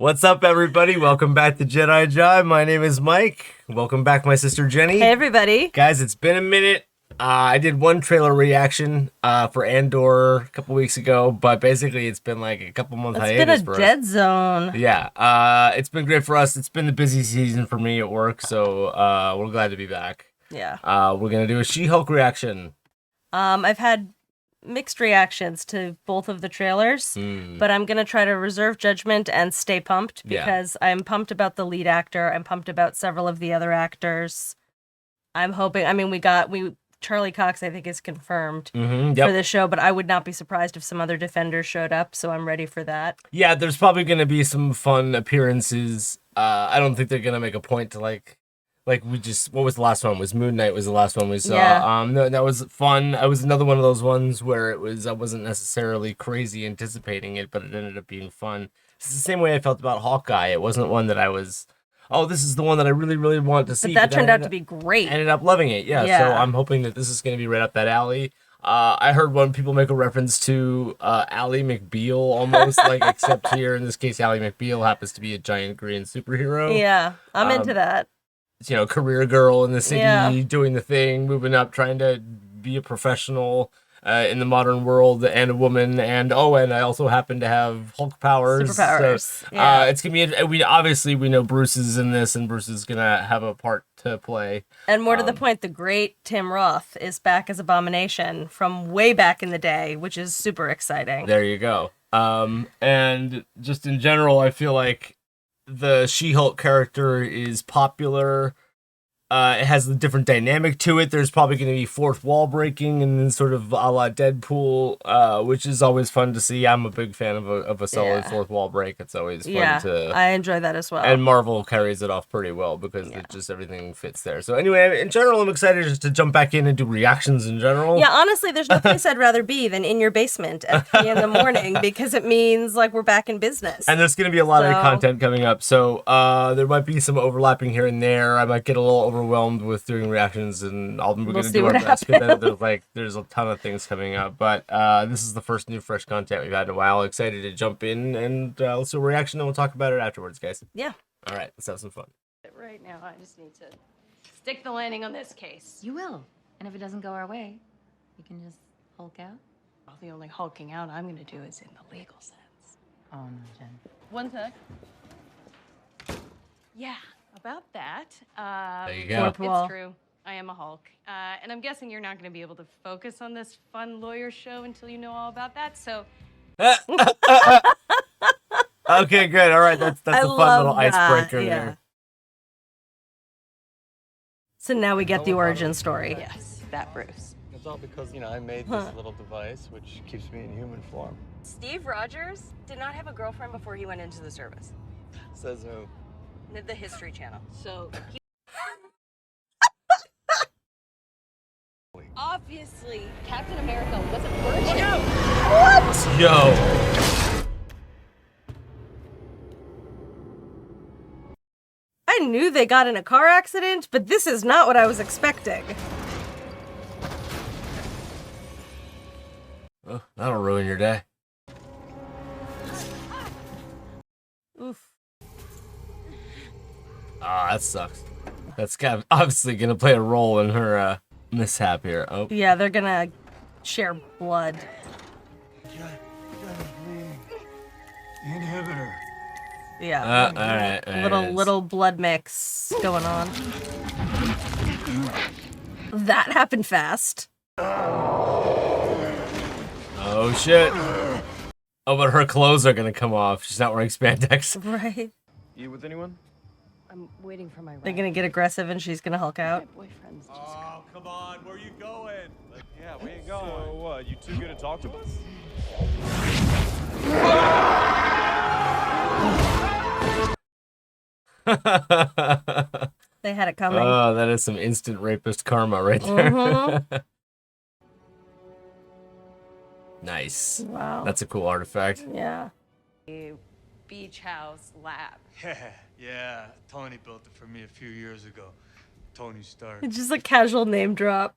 What's up, everybody? Welcome back to Jedi Jive. My name is Mike. Welcome back, my sister Jenny. Hey, everybody. Guys, it's been a minute. I did one trailer reaction for Andor a couple weeks ago, but basically it's been like a couple month hiatus for us. It's been a dead zone. Yeah, it's been great for us. It's been the busy season for me at work, so we're glad to be back. Yeah. We're going to do a She-Hulk reaction. I've had mixed reactions to both of the trailers, but I'm going to try to reserve judgment and stay pumped because I'm pumped about the lead actor. I'm pumped about several of the other actors. I'm hoping, Charlie Cox, I think, is confirmed for this show, but I would not be surprised if some other defenders showed up, so I'm ready for that. Yeah, there's probably going to be some fun appearances. I don't think they're going to make a point to what was the last one? Was Moon Knight was the last one we saw. Yeah. That was fun. It was another one of those ones where I wasn't necessarily crazy anticipating it, but it ended up being fun. It's the same way I felt about Hawkeye. It wasn't one that I was, this is the one that I really, really want to see. But that turned out to be great. I ended up loving it, yeah. So I'm hoping that this is going to be right up that alley. I heard one people make a reference to Ally McBeal almost, except here in this case, Ally McBeal happens to be a giant green superhero. Yeah, I'm into that. Career girl in the city, doing the thing, moving up, trying to be a professional in the modern world, and a woman, and I also happen to have Hulk powers. Superpowers. So, it's gonna be. We know Bruce is in this, and Bruce is gonna have a part to play. And more to the point, the great Tim Roth is back as Abomination from way back in the day, which is super exciting. There you go. And just in general, I feel like the She-Hulk character is popular. It has a different dynamic to it. There's probably going to be fourth wall breaking and then sort of a la Deadpool, which is always fun to see. I'm a big fan of a solid fourth wall break. It's always fun to... I enjoy that as well. And Marvel carries it off pretty well because everything fits there. So anyway, in general, I'm excited just to jump back in and do reactions in general. Yeah, honestly, there's no place I'd rather be than in your basement at 3 in the morning because it means we're back in business. And there's going to be a lot of content coming up. So there might be some overlapping here and there. I might get a little overwhelmed with doing reactions, and we're going to do our best because there's a ton of things coming up. But this is the first new fresh content we've had in a while. Excited to jump in and let's do a reaction, and we'll talk about it afterwards, guys. Yeah. All right, let's have some fun. Right now, I just need to stick the landing on this case. You will, and if it doesn't go our way, you can just Hulk out. Well, the only hulking out I'm going to do is in the legal sense. Oh no, Jen. One sec. Yeah. About that, there you go. It's true. I am a Hulk. And I'm guessing you're not going to be able to focus on this fun lawyer show until you know all about that, so... Okay, good. All right, that's a fun little icebreaker there. So now we get the origin story. Yes, that Bruce. It's all because, I made this little device which keeps me in human form. Steve Rogers did not have a girlfriend before he went into the service. Says who? The History Channel. So obviously, Captain America was a virgin. What? Yo. I knew they got in a car accident, but this is not what I was expecting. Oh, that'll ruin your day. Oof. That sucks. That's kind of obviously gonna play a role in her mishap here. Oh. Yeah, they're gonna share blood. Inhibitor. Yeah. All right. Little blood mix going on. That happened fast. Oh shit. Oh, but her clothes are gonna come off. She's not wearing spandex. Right. You with anyone? I'm waiting for my ride. They're gonna get aggressive and she's gonna Hulk out. My boyfriend's just Oh, come on, where you going? Yeah, where you going? So what, you too good to talk to us? They had it coming. Oh, that is some instant rapist karma right there. Nice. Wow. That's a cool artifact. Yeah. beach house lab. Yeah, Tony built it for me a few years ago. Tony Stark. It's just a casual name drop.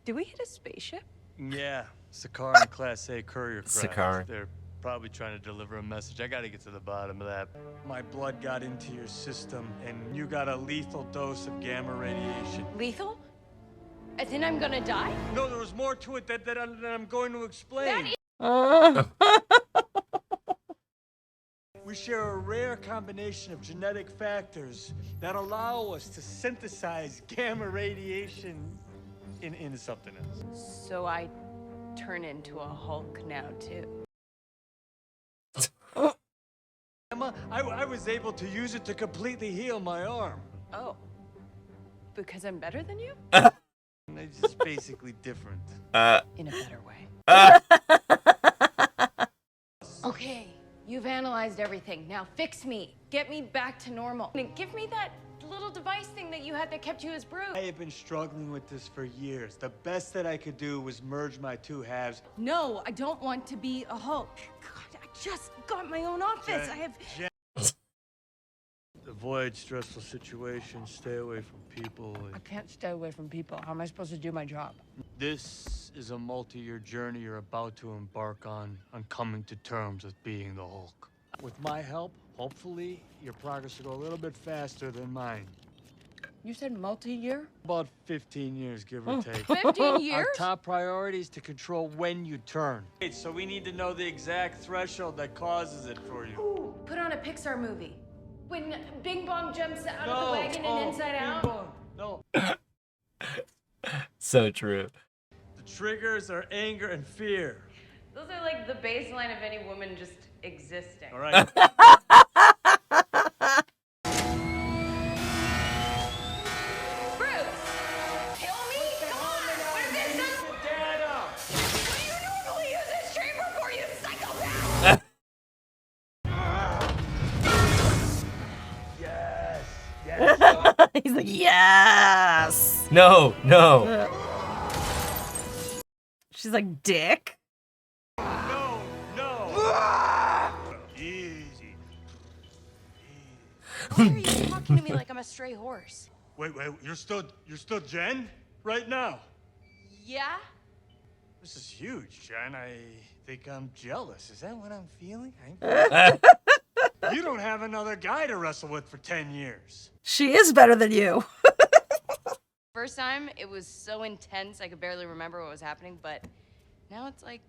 Did we hit a spaceship? Yeah, Sakaran Class A courier craft. Sakaran. They're Probably trying to deliver a message. I gotta get to the bottom of that. My blood got into your system, and you got a lethal dose of gamma radiation. Lethal? As in I'm gonna die? No, there was more to it that I'm going to explain. We share a rare combination of genetic factors that allow us to synthesize gamma radiation into something else. So I turn into a Hulk now, too. Emma, I was able to use it to completely heal my arm. Oh. Because I'm better than you? It's just basically different. In a better way. Okay, you've analyzed everything. Now fix me. Get me back to normal. And give me that little device thing that you had that kept you as Bruce. I have been struggling with this for years. The best that I could do was merge my two halves. No, I don't want to be a Hulk. God, I just got my own office. I have... Avoid stressful situations. Stay away from people. I can't stay away from people. How am I supposed to do my job? This is a multi-year journey you're about to embark on coming to terms with being the Hulk. With my help, hopefully, your progress will go a little bit faster than mine. You said multi-year? About 15 years, give or take. 15 years? Our top priority is to control when you turn. So we need to know the exact threshold that causes it for you. Ooh, put on a Pixar movie. When Bing Bong jumps out of the wagon and Inside Out. No. So true. The triggers are anger and fear. Those are like the baseline of any woman just existing. All right. Bruce! Kill me? Come on! What is this? Do you normally use this chamber for, you psychopath? He's like, yes. No, no. She's like, dick. No. Easy. Why are you talking to me like I'm a stray horse? Wait, you're still Jen? Right now? Yeah? This is huge, Jen. I think I'm jealous. Is that what I'm feeling? You don't have another guy to wrestle with for 10 years. She is better than you. First time, it was so intense I could barely remember what was happening, but now it's like,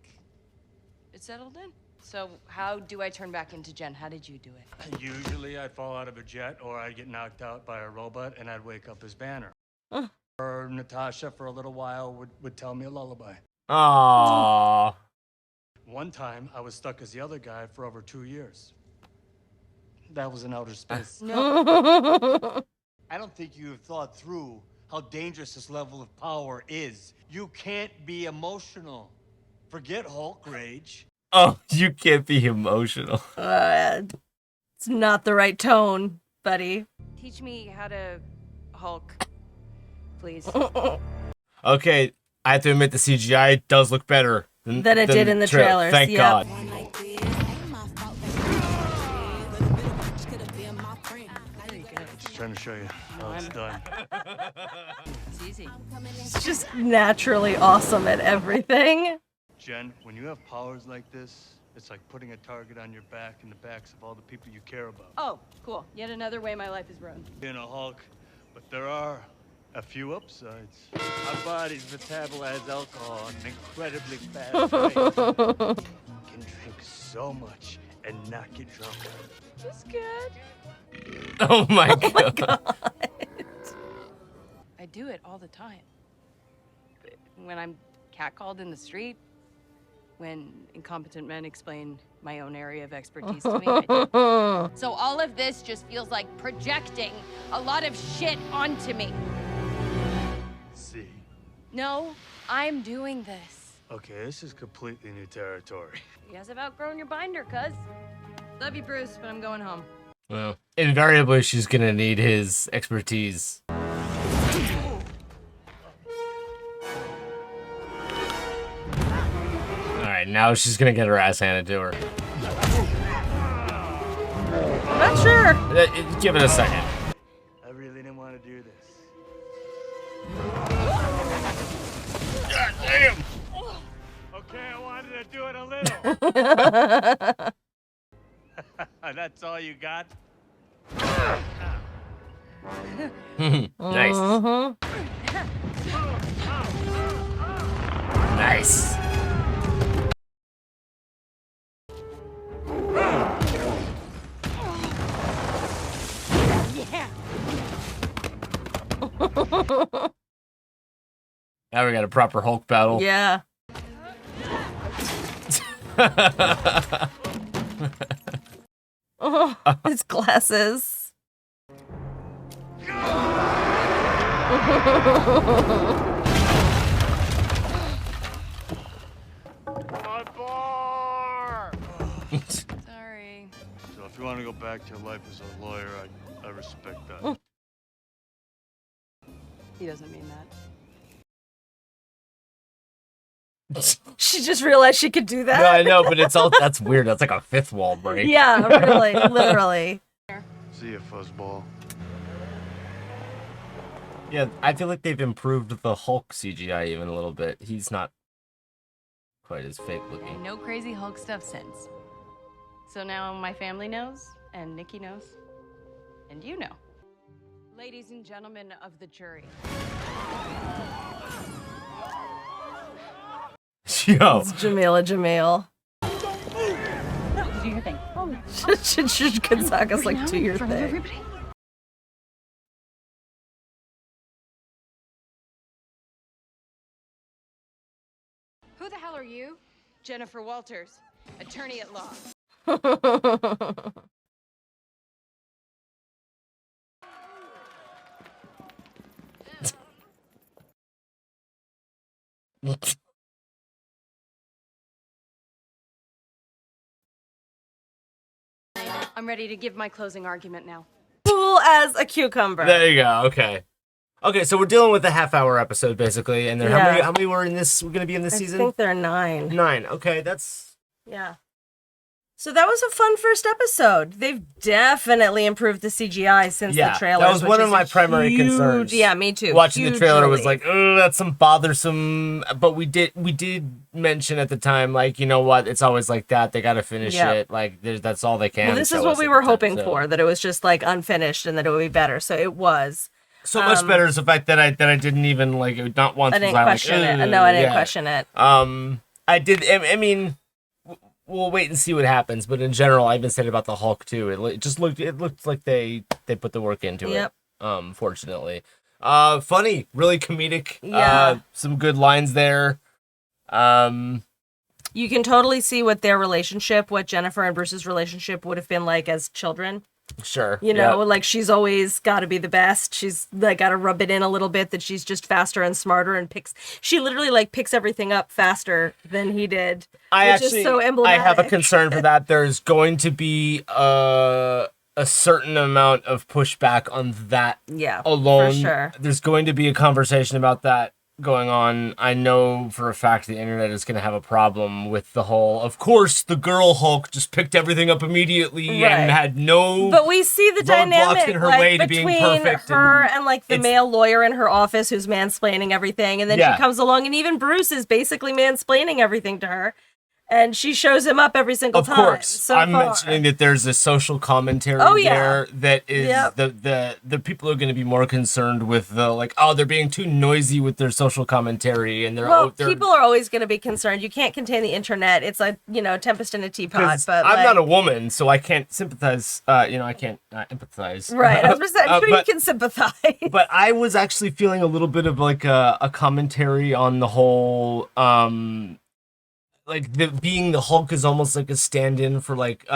it's settled in. So how do I turn back into Jen? How did you do it? Usually I'd fall out of a jet or I'd get knocked out by a robot and I'd wake up as Banner. Or Natasha for a little while would tell me a lullaby. Aww. One time I was stuck as the other guy for over 2 years. That was in outer space. No. I don't think you have thought through how dangerous this level of power is. You can't be emotional. Forget Hulk rage. Oh, you can't be emotional. It's not the right tone, buddy. Teach me how to Hulk, please. Okay, I have to admit the CGI does look better than it did in the trailers. Thank yep. God. Just trying to show you how it's done. It's easy. It's just naturally awesome at everything. Jen, when you have powers like this, it's like putting a target on your back and the backs of all the people you care about. Oh, cool. Yet another way my life is ruined. Being a Hulk, but there are a few upsides. Our bodies metabolize alcohol at an incredibly fast rate. You can drink so much and not get drunk. Just good. Oh my God. I do it all the time. When I'm catcalled in the street, when incompetent men explain my own area of expertise to me, I do. So all of this just feels like projecting a lot of shit onto me. See? No, I'm doing this. Okay, this is completely new territory. You guys have outgrown your binder, cuz. Love you, Bruce, but I'm going home. Well, invariably, she's gonna need his expertise. Alright, now she's gonna get her ass handed to her. I'm not sure. Give it a second. I really didn't want to do this. God damn! Okay, I wanted to do it a little. That's all you got? Nice. Nice. Now we got a proper Hulk battle. Yeah. Oh, his glasses. My bar! Sorry. So if you want to go back to your life as a lawyer, I respect that. He doesn't mean that. She just realized she could do that. No, I know, but that's weird. That's like a fifth wall break. Yeah, really, literally. See you, fuzzball. Yeah, I feel like they've improved the Hulk CGI even a little bit. He's not quite as fake looking. No crazy Hulk stuff since. So now my family knows, and Nikki knows, and you know. Ladies and gentlemen of the jury. Yo. It's Jamil. Do your thing. Gonzaga's like, do your thing. Everybody. Who the hell are you? Jennifer Walters, attorney at law. I'm ready to give my closing argument now. Cool as a cucumber. There you go. Okay. Okay, so we're dealing with a half-hour episode basically, and then Yeah. how many were in this? We're gonna be in this I season? think there are 9. 9. Okay, that's Yeah. So that was a fun first episode. They've definitely improved the CGI since the trailer. That was one of my primary concerns. Yeah, me too. Watching the trailer was Hugely. like, oh, that's some bothersome. But we did mention at the time, like, you know what? It's always like that. They got to finish Yeah. it. Like, that's all they can. Well, this is show what us we at were the time, hoping so. for, that it was just like unfinished and that it would be better. So it was. So much better is the fact that I didn't even like not once. I didn't was I question like, it. No, I didn't yeah. question it. I did. I mean, we'll wait and see what happens. But in general, I've been saying about the Hulk too. It looked like they put the work into Yep. it. Fortunately, funny, really comedic. Yeah. Some good lines there. You can totally see what their relationship, what Jennifer and Bruce's relationship would have been like as children. Sure. You know, like she's always got to be the best. She's like got to rub it in a little bit that she's just faster and smarter and she literally like picks everything up faster than he did. Which is so I emblematic. have a concern for that. There's going to be a certain amount of pushback on that alone. For sure. There's going to be a conversation about that going on. I know for a fact the internet is going to have a problem with the whole, of course, the girl Hulk just picked everything up immediately and had no But we see the roadblocks dynamic in her like, way to being between perfect. her and like the male lawyer in her office who's mansplaining everything. And then she comes along and even Bruce is basically mansplaining everything to her. And she shows him up every single time. Of course, So I'm far. mentioning that there's a social commentary there that is the people are going to be more concerned with the like, oh, they're being too noisy with their social commentary, and they're people are always going to be concerned. You can't contain the internet. It's like tempest in a teapot. But I'm like, not a woman, so I can't sympathize. I can't empathize. Right, I was sure you can sympathize. But I was actually feeling a little bit of like a commentary on the whole. Like being the Hulk is almost like a stand-in for like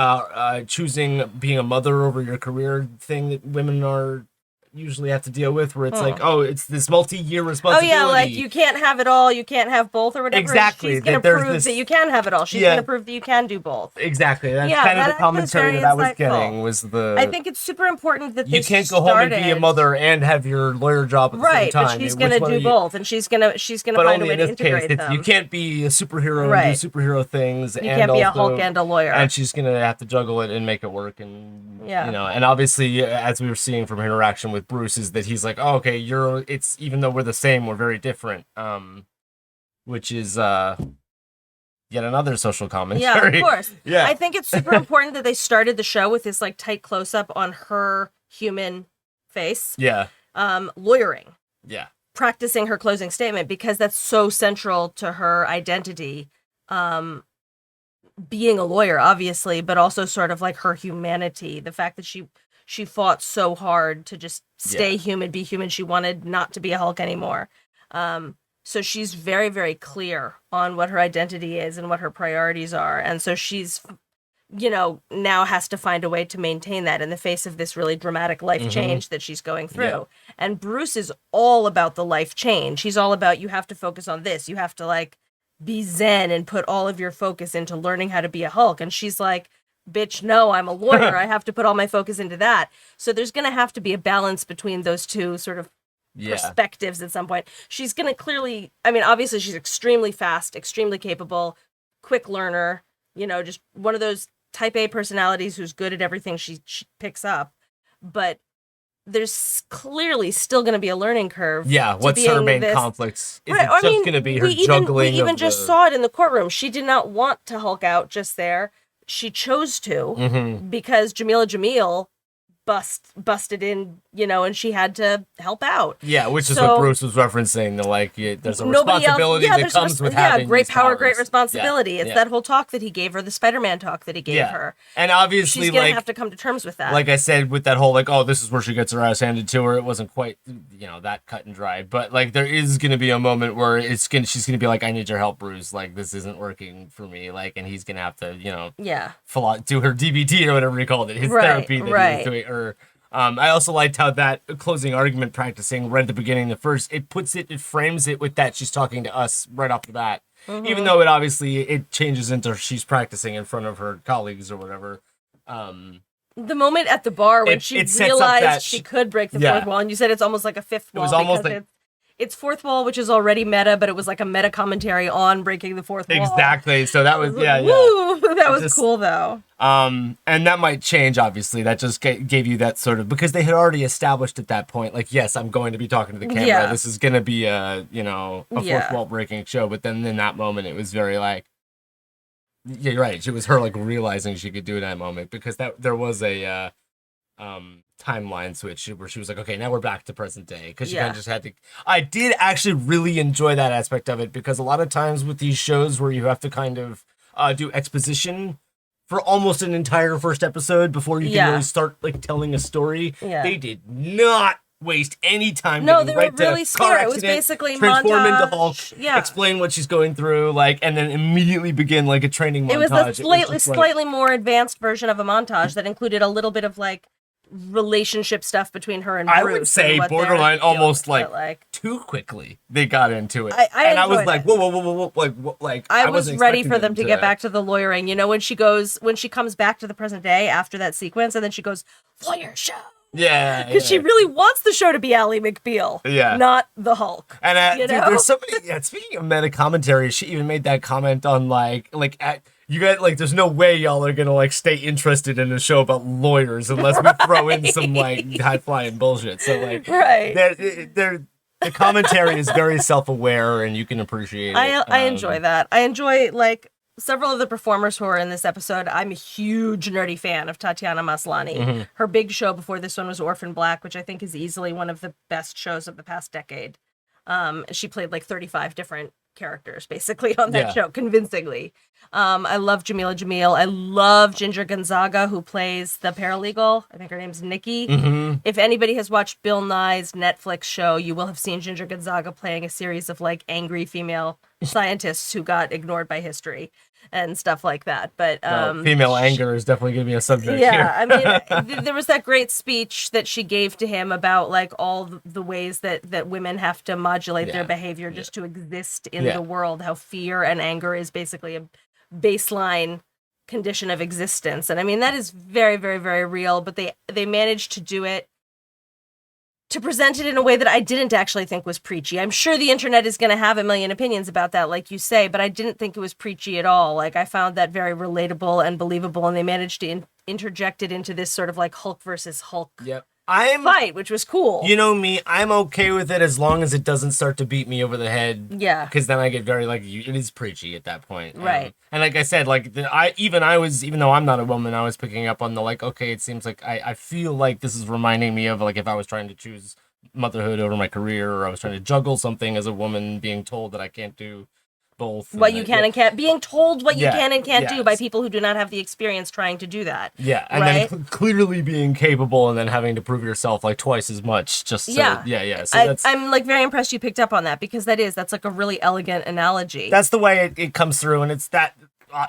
choosing being a mother over your career thing that women are usually have to deal with, where it's like, oh, it's this multi-year responsibility. Oh yeah, like you can't have it all, you can't have both or whatever. Exactly. She's gonna prove that you can have it all. She's gonna prove that you can do both. Exactly. That's kind of the commentary that I was getting was the. I think it's super important that you can't go home and be a mother and have your lawyer job at the same time. Right, but she's gonna do both, and she's gonna find a way to integrate them. You can't be a superhero and do superhero things. You can't be a Hulk and a lawyer. And she's gonna have to juggle it and make it work. And and obviously, as we were seeing from her interaction with Bruce, is that he's like, oh, okay, it's even though we're the same, we're very different. Which is yet another social Yeah, commentary. of course. Yeah. I think it's super important that they started the show with this like tight close up on her human face. Yeah. Lawyering. Yeah. Practicing her closing statement because that's so central to her identity. Being a lawyer, obviously, but also sort of like her humanity. The fact that she fought so hard to just stay human, be human. She wanted not to be a Hulk anymore. So she's very, very clear on what her identity is and what her priorities are. And so she's, now has to find a way to maintain that in the face of this really dramatic life change that she's going through. Yeah. And Bruce is all about the life change. He's all about, you have to focus on this. You have to like be zen and put all of your focus into learning how to be a Hulk. And she's like, bitch, no, I'm a lawyer. I have to put all my focus into that. So there's going to have to be a balance between those two sort of perspectives at some point. She's going to clearly, obviously she's extremely fast, extremely capable, quick learner, just one of those type A personalities who's good at everything she picks up. But there's clearly still going to be a learning curve. Yeah, what's her main conflicts? Is it just going to be her juggling? We even just saw it in the courtroom. She did not want to Hulk out just there. She chose to because Jamila Jamil busted in, and she had to help out. Yeah, which is what Bruce was referencing. There's a responsibility that comes with having great power, powers. great responsibility. It's that whole talk that he gave her, the Spider-Man talk that he gave her. And obviously, she's gonna have to come to terms with that. Like I said, with that whole this is where she gets her ass handed to her. It wasn't quite, that cut and dry. But there is gonna be a moment where she's gonna be like, I need your help, Bruce. This isn't working for me. And he's gonna have to, do her DBT or whatever he called it, his therapy that he was doing. I also liked how that closing argument practicing right at the beginning, it frames it with that she's talking to us right off the bat. Even though it changes into she's practicing in front of her colleagues or whatever. The moment at the bar when she realized she could break the fourth wall, and you said it's almost like a fifth wall. It was almost like it's fourth wall, which is already meta, but it was like a meta commentary on breaking the fourth wall. Exactly. So that was woo! That was cool though. And that might change. Obviously, that just gave you that sort of, because they had already established at that point, yes, I'm going to be talking to the camera. Yeah. This is going to be a fourth wall breaking show. But then in that moment, it was very yeah, you're right. It was her realizing she could do it in that moment, because there was a timeline switch where she was like, okay, now we're back to present day, because she kind of just had to. I did actually really enjoy that aspect of it, because a lot of times with these shows where you have to kind of do exposition for almost an entire first episode before you can really start telling a story, they did not waste any time. No, they were really smart. It was basically transform montage. into Hulk, explain what she's going through, and then immediately begin a training montage. It was a slightly more advanced version of a montage that included a little bit of relationship stuff between her and Bruce. I would say borderline almost too quickly they got into it. I was like, whoa, I was ready for them to get back to the lawyering. When she comes back to the present day after that sequence, and then she goes, lawyer show. Yeah, because she really wants the show to be Ally McBeal, not the Hulk. And dude, there's somebody. Speaking of meta commentary, she even made that comment on you guys there's no way y'all are gonna stay interested in a show about lawyers unless we throw in some high flying bullshit. So right, the commentary is very self aware, and you can appreciate it. I enjoy that. I enjoy several of the performers who are in this episode. I'm a huge nerdy fan of Tatiana Maslany. Her big show before this one was Orphan Black, which I think is easily one of the best shows of the past decade. She played 35 different characters basically on that show convincingly. I love Jamila Jamil. I love Ginger Gonzaga, who plays the paralegal. I think her name's Nikki. If anybody has watched Bill Nye's Netflix show, you will have seen Ginger Gonzaga playing a series of angry female scientists who got ignored by history and stuff like that. But female anger is definitely going to be a subject here. There was that great speech that she gave to him about all the ways that women have to modulate their behavior just to exist in the world, how fear and anger is basically a baseline condition of existence. And that is very, very, very real, but they managed to do it, to present it in a way that I didn't actually think was preachy. I'm sure the internet is going to have a million opinions about that, like you say, but I didn't think it was preachy at all. I found that very relatable and believable, and they managed to interject it into this sort of Hulk versus Hulk fight, which was cool. You know me, I'm okay with it as long as it doesn't start to beat me over the head. Yeah. Because then I get very, like, it is preachy at that point. Right. And like I said, like, even though I'm not a woman, I was picking up on the, like, okay, it seems like I feel like this is reminding me of, like, if I was trying to choose motherhood over my career, or I was trying to juggle something as a woman, being told that I can't do both. What you can and can't, being told what you can and can't yes. do by people who do not have the experience trying to do that. Yeah, and then clearly being capable, and then having to prove yourself like twice as much. Just so, yeah. So I'm like very impressed you picked up on that, because that's like a really elegant analogy. That's the way it comes through, and it's that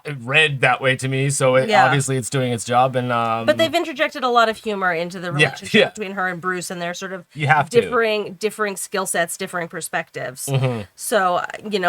it read that way to me. So obviously it's doing its job, and but they've interjected a lot of humor into the relationship between her and Bruce, and their sort of differing skill sets, differing perspectives. Mm-hmm. So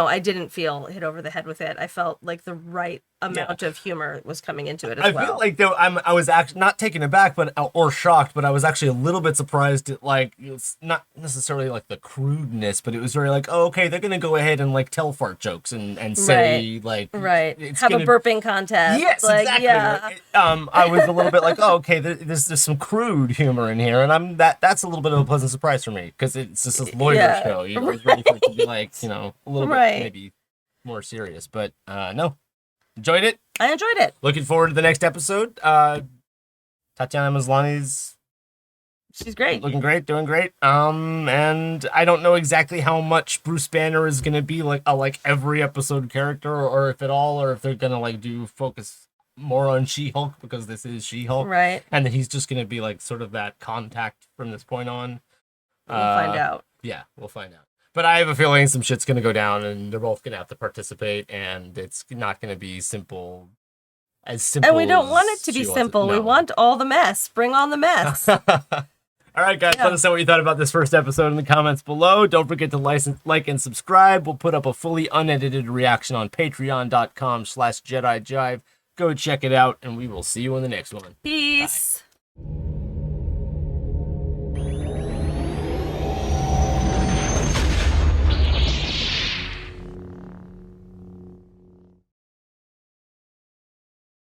I didn't feel hit over the head with it. I felt like the right amount of humor was coming into it as well. I feel like though I was actually not taken aback, or shocked, but I was actually a little bit surprised at, like, it's not necessarily like the crudeness, but it was very like, oh, okay, they're gonna go ahead and like tell fart jokes and say like have a burping contest. Yes, like, exactly. Yeah. I was a little bit like, oh, okay, there's some crude humor in here, and that's a little bit of a pleasant surprise for me, because it's just this lawyer show. You was ready for it to be like, a little bit maybe more serious, but no. Enjoyed it. I enjoyed it. Looking forward to the next episode. Tatiana Maslany's she's great. Looking great, doing great. And I don't know exactly how much Bruce Banner is gonna be like a every episode character, or if at all, or if they're gonna focus more on She-Hulk, because this is She-Hulk. Right. And then he's just gonna be like sort of that contact from this point on. We'll find out. Yeah, we'll find out. But I have a feeling some shit's going to go down, and they're both going to have to participate, and it's not going to be simple. And we don't want it to be simple. No. We want all the mess. Bring on the mess. All right, guys. Let us know what you thought about this first episode in the comments below. Don't forget to like and subscribe. We'll put up a fully unedited reaction on patreon.com/JediJive. Go check it out, and we will see you in the next one. Peace. Bye.